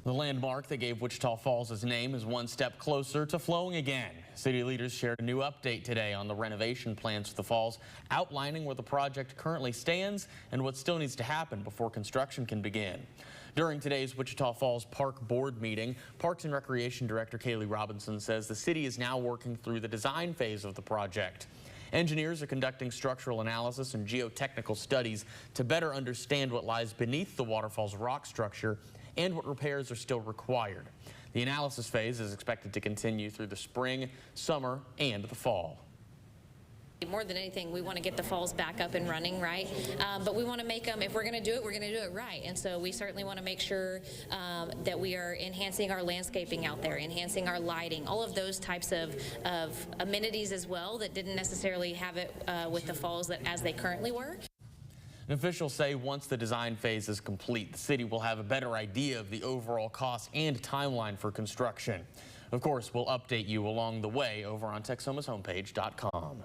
The landmark that gave Wichita Falls its name is one step closer to flowing again. City leaders shared a new update today on the renovation plans for the falls, outlining where the project currently stands and what still needs to happen before construction can begin. During today's Wichita Falls Park Board meeting, Parks and Recreation Director Kaylee Robinson says the city is now working through the design phase of the project. Engineers are conducting structural analysis and geotechnical studies to better understand what lies beneath the waterfall's rock structure and what repairs are still required. The analysis phase is expected to continue through the spring, summer, and the fall. More than anything, we want to get the falls back up and running, right? But we want to make them, if we're going to do it, we're going to do it right. And so we certainly want to make sure that we are enhancing our landscaping out there, enhancing our lighting, all of those types of amenities as well that didn't necessarily have it with the falls as they currently were. Officials say once the design phase is complete, the city will have a better idea of the overall cost and timeline for construction. Of course, we'll update you along the way over on Texomashomepage.com.